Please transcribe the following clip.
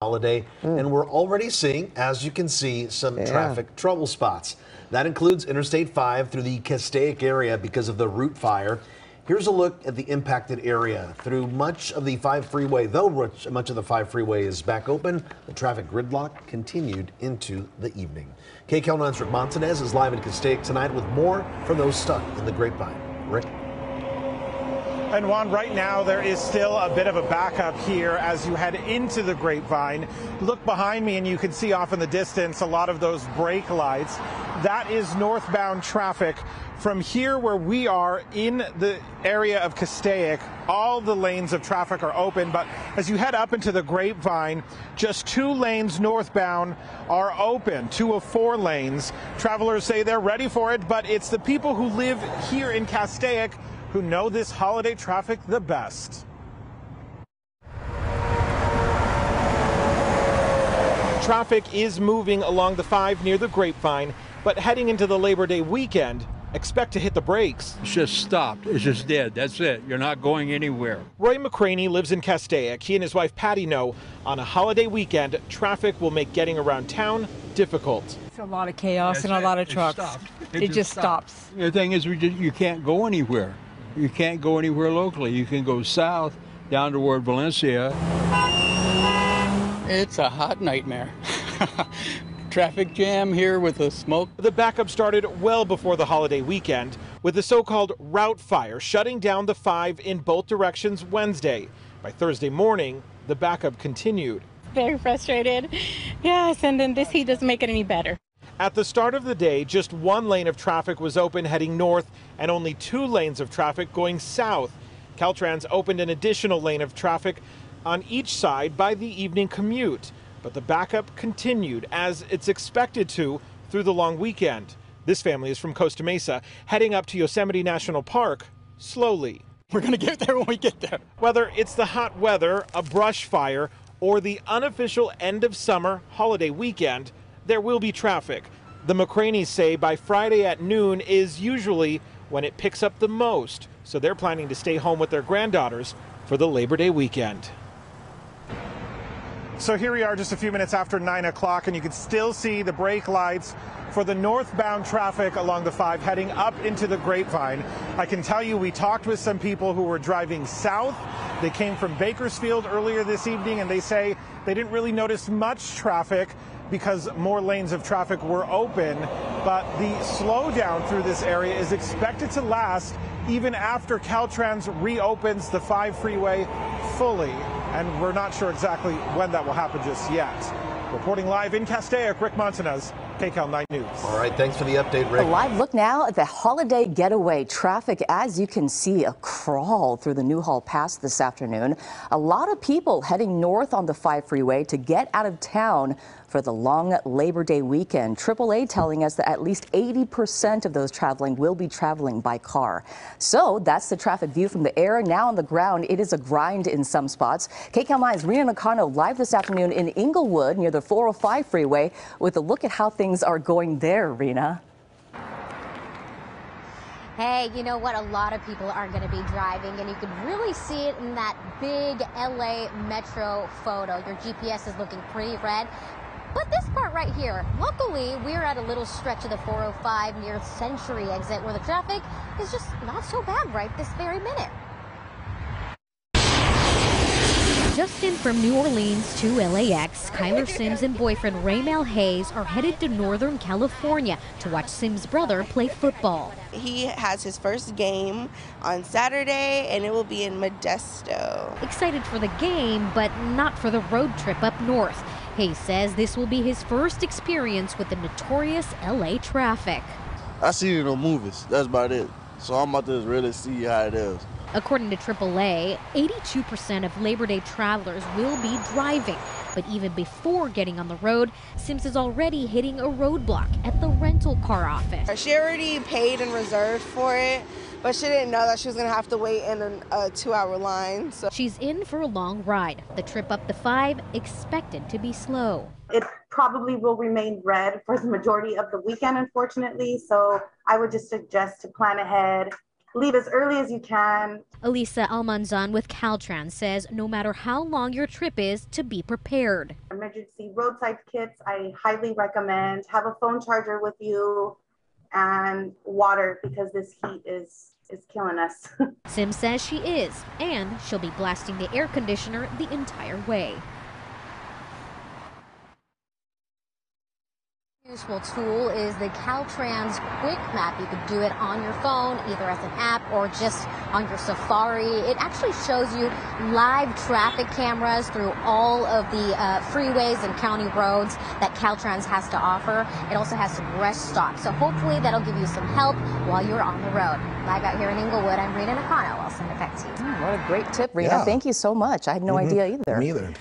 holiday, and we're already seeing, as you can see, some traffic trouble spots. That includes Interstate 5 through the Castaic area because of the root fire. Here's a look at the impacted area. Through much of the 5 freeway, though much of the 5 freeway is back open, the traffic gridlock continued into the evening. KCAL 9's Rick Montanez is live in Castaic tonight with more from those stuck in the grapevine. Rick? And Juan, right now there is still a bit of a backup here as you head into the grapevine. Look behind me and you can see off in the distance a lot of those brake lights. That is northbound traffic. From here where we are in the area of Castaic, all the lanes of traffic are open, but as you head up into the grapevine, just 2 lanes northbound are open, 2 of 4 lanes. Travelers say they're ready for it, but it's the people who live here in Castaic who know this holiday traffic the best. Traffic is moving along the 5 near the grapevine, but heading into the Labor Day weekend, expect to hit the brakes. It's just stopped. It's just dead. That's it. You're not going anywhere. Roy McCraney lives in Castaic. He and his wife Patty know on a holiday weekend, traffic will make getting around town difficult. It's a lot of chaos and a lot of trucks. It just stops. The thing is, you can't go anywhere. You can't go anywhere locally. You can go south down toward Valencia. It's a hot nightmare. Traffic jam here with the smoke. The backup started well before the holiday weekend with the so-called route fire shutting down the 5 in both directions Wednesday. By Thursday morning, the backup continued. Very frustrated. Yes, and then this heat doesn't make it any better. At the start of the day, just 1 lane of traffic was open heading north and only 2 lanes of traffic going south. Caltrans opened an additional lane of traffic on each side by the evening commute. But the backup continued, as it's expected to, through the long weekend. This family is from Costa Mesa, heading up to Yosemite National Park slowly. We're going to get there when we get there. Whether it's the hot weather, a brush fire, or the unofficial end of summer holiday weekend, there will be traffic. The McCraneys say by Friday at noon is usually when it picks up the most, so they're planning to stay home with their granddaughters for the Labor Day weekend. So here we are just a few minutes after 9 o'clock, and you can still see the brake lights for the northbound traffic along the 5 heading up into the grapevine. I can tell you we talked with some people who were driving south. They came from Bakersfield earlier this evening, and they say they didn't really notice much traffic because more lanes of traffic were open, but the slowdown through this area is expected to last even after Caltrans reopens the 5 freeway fully, and we're not sure exactly when that will happen just yet. Reporting live in Castaic, Rick Montanez, KCAL 9 News. All right, thanks for the update, Rick. A live look now at the holiday getaway. Traffic, as you can see, a crawl through the Newhall Pass this afternoon. A lot of people heading north on the 5 freeway to get out of town for the long Labor Day weekend. AAA telling us that at least 80% of those traveling will be traveling by car. So that's the traffic view from the air. Now on the ground, it is a grind in some spots. KCAL 9's Rena Nakano live this afternoon in Inglewood near the 405 freeway with a look at how things are going there, Rena. Hey, you know what? A lot of people are going to be driving, and you can really see it in that big LA Metro photo. Your GPS is looking pretty red. But this part right here, luckily, we're at a little stretch of the 405 near Century exit where the traffic is just not so bad right this very minute. Just in from New Orleans to LAX, Kyler Sims and boyfriend Raymel Hayes are headed to Northern California to watch Sims' brother play football. He has his first game on Saturday, and it will be in Modesto. Excited for the game, but not for the road trip up north. Hayes says this will be his first experience with the notorious LA traffic. I see it in the movies, that's about it. So I'm about to really see how it is. According to AAA, 82% of Labor Day travelers will be driving. But even before getting on the road, Sims is already hitting a roadblock at the rental car office. She already paid and reserved for it, but she didn't know that she was going to have to wait in a 2-hour line. So she's in for a long ride. The trip up the 5 expected to be slow. It probably will remain red for the majority of the weekend, unfortunately. So I would just suggest to plan ahead. Leave as early as you can. Elisa Almanzan with Caltrans says no matter how long your trip is, to be prepared. emergency roadside kits, I highly recommend. Have a phone charger with you and water because this heat is killing us. Sim says she is, and she'll be blasting the air conditioner the entire way. Useful tool is the Caltrans Quick Map. You could do it on your phone, either as an app or just on your Safari. It actually shows you live traffic cameras through all of the freeways and county roads that Caltrans has to offer. It also has some rest stops, so hopefully that'll give you some help while you're on the road. Live out here in Inglewood, I'm Rita Nakano. I'll send it back to you. What a great tip, Rita. Thank you so much. I had no idea either. Me either.